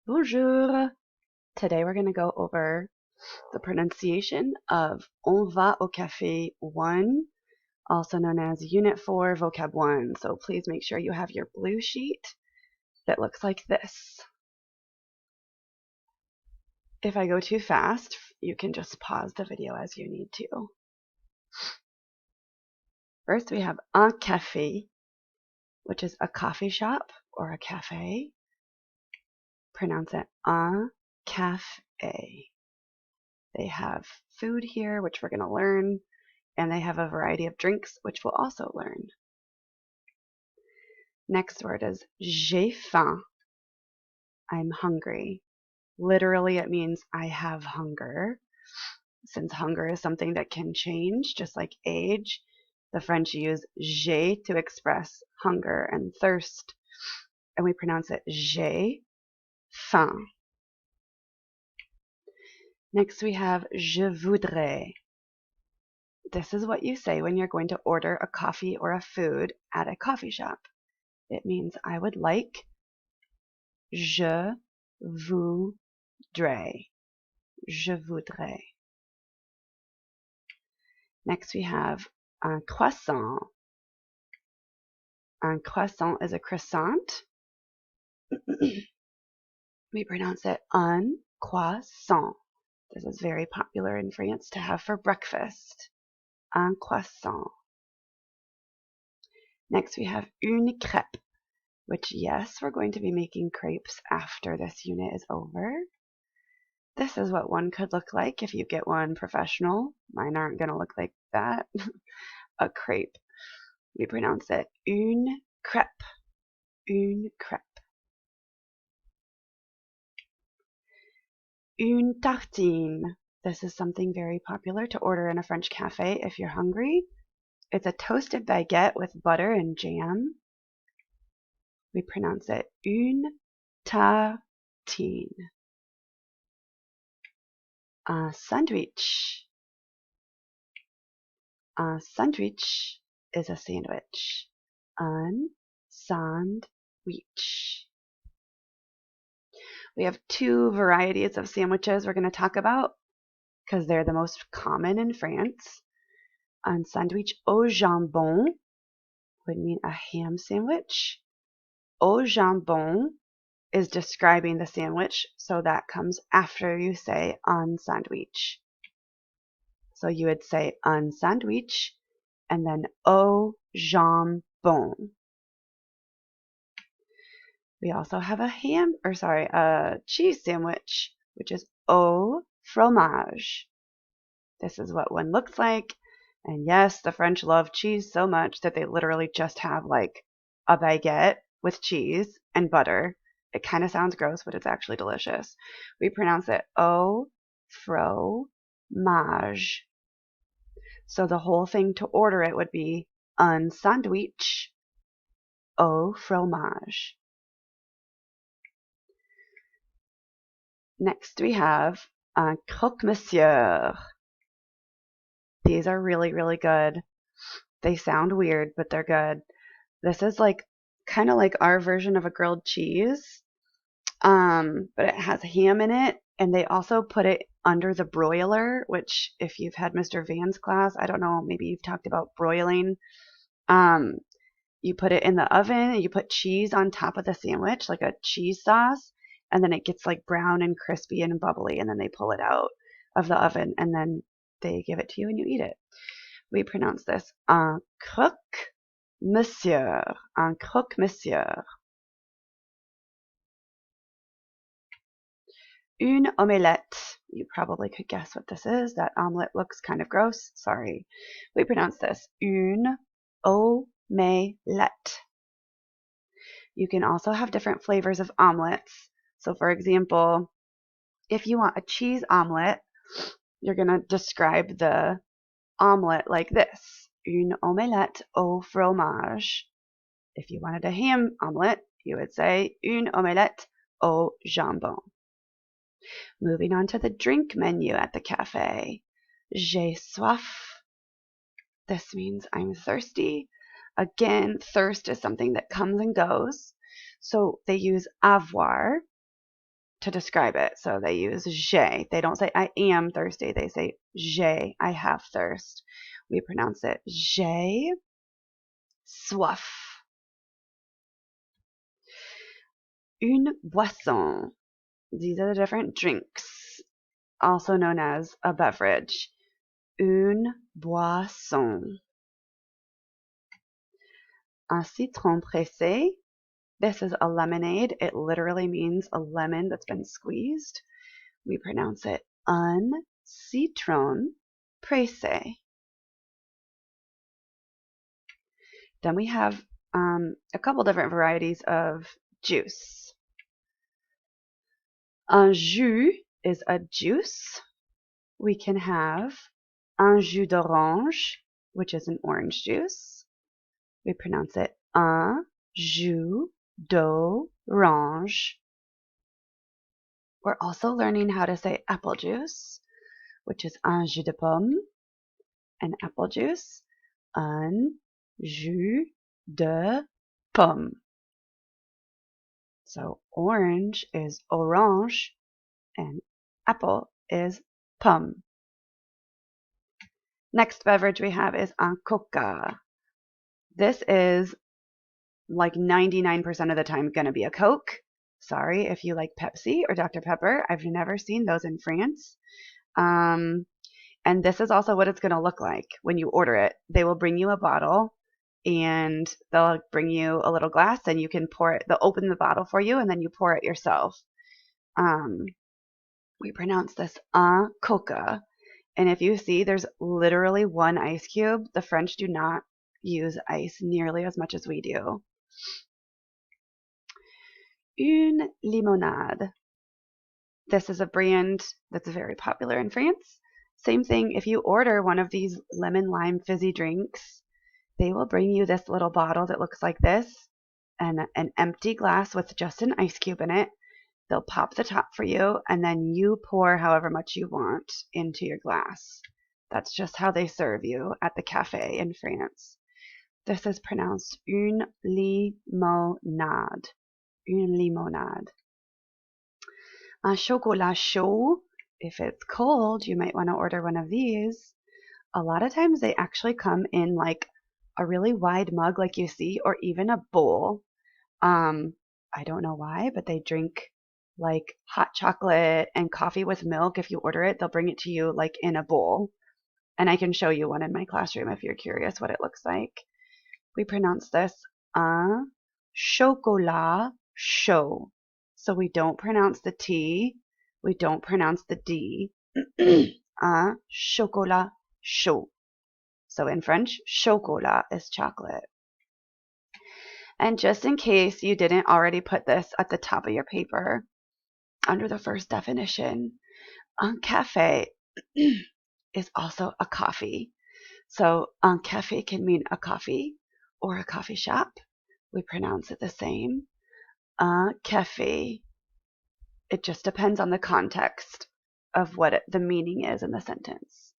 Bonjour! Today we're going to go over the pronunciation of On va au café 1, also known as Unit 4, Vocab 1. So please make sure you have your blue sheet that looks like this. If I go too fast, you can just pause the video as you need to. First we have un café, which is a coffee shop or a cafe. Pronounce it un café. They have food here, which we're going to learn, and they have a variety of drinks, which we'll also learn. Next word is j'ai faim. I'm hungry. Literally, it means I have hunger. Since hunger is something that can change, just like age, the French use j'ai to express hunger and thirst, and we pronounce it j'ai faim. Next we have je voudrais. This is what you say when you're going to order a coffee or a food at a coffee shop. It means I would like. Je voudrais. Je voudrais. Next we have un croissant. Un croissant is a croissant. We pronounce it un croissant. This is very popular in France to have for breakfast. Un croissant. Next we have une crêpe, which yes, we're going to be making crepes after this unit is over. This is what one could look like if you get one professional. Mine aren't going to look like that. A crepe. We pronounce it une crêpe. Une crêpe. Une tartine. This is something very popular to order in a French cafe if you're hungry. It's a toasted baguette with butter and jam. We pronounce it une tartine. Un sandwich. Un sandwich is a sandwich. Un sandwich. We have two varieties of sandwiches we're going to talk about because they're the most common in France. Un sandwich au jambon would mean a ham sandwich. Au jambon is describing the sandwich, so that comes after you say un sandwich. So you would say un sandwich and then au jambon. We also have a cheese sandwich, which is au fromage. This is what one looks like. And yes, the French love cheese so much that they literally just have like a baguette with cheese and butter. It kind of sounds gross, but it's actually delicious. We pronounce it au fromage. So the whole thing to order it would be un sandwich au fromage. Next we have un croque-monsieur. These are really, really good. They sound weird, but they're good. This is like kind of like our version of a grilled cheese, but it has ham in it, and they also put it under the broiler, which if you've had Mr. Van's class, I don't know, maybe you've talked about broiling. You put it in the oven, and you put cheese on top of the sandwich, like a cheese sauce, and then it gets like brown and crispy and bubbly, and then they pull it out of the oven, and then they give it to you and you eat it. We pronounce this un croque-monsieur. Un croque-monsieur. Une omelette. You probably could guess what this is. That omelette looks kind of gross. Sorry. We pronounce this une omelette. You can also have different flavors of omelettes. So for example, if you want a cheese omelette, you're going to describe the omelette like this. Une omelette au fromage. If you wanted a ham omelette, you would say une omelette au jambon. Moving on to the drink menu at the cafe. J'ai soif. This means I'm thirsty. Again, thirst is something that comes and goes. So they use avoir to describe it. So they use j'ai. They don't say I am thirsty. They say j'ai. I have thirst. We pronounce it j'ai soif. Une boisson. These are the different drinks, also known as a beverage. Une boisson. Un citron pressé. This is a lemonade. It literally means a lemon that's been squeezed. We pronounce it un citron pressé. Then we have a couple different varieties of juice. Un jus is a juice. We can have un jus d'orange, which is an orange juice. We pronounce it un jus d'orange. We're also learning how to say apple juice, which is un jus de pomme, and apple juice, un jus de pomme. So orange is orange and apple is pomme. Next beverage we have is un coca. This is like 99% of the time going to be a Coke. Sorry if you like Pepsi or Dr. Pepper. I've never seen those in France. And this is also what it's going to look like when you order it. They will bring you a bottle and they'll bring you a little glass and you can pour it. They'll open the bottle for you and then you pour it yourself. We pronounce this un coca. And if you see, there's literally one ice cube. The French do not use ice nearly as much as we do. Une limonade. This is a brand that's very popular in France. Same thing, if you order one of these lemon lime fizzy drinks, they will bring you this little bottle that looks like this and an empty glass with just an ice cube in it. They'll pop the top for you and then you pour however much you want into your glass. That's just how they serve you at the cafe in France. This is pronounced une limonade. Une limonade. Un chocolat chaud. If it's cold, you might want to order one of these. A lot of times they actually come in like a really wide mug like you see, or even a bowl. I don't know why, but they drink like hot chocolate and coffee with milk. If you order it, they'll bring it to you like in a bowl. And I can show you one in my classroom if you're curious what it looks like. We pronounce this un chocolat chaud. So we don't pronounce the T. We don't pronounce the D. Un chocolat chaud. So in French, chocolat is chocolate. And just in case you didn't already put this at the top of your paper, under the first definition, un café is also a coffee. So un café can mean a coffee or a coffee shop. We pronounce it the same. Un café. It just depends on the context of what the meaning is in the sentence.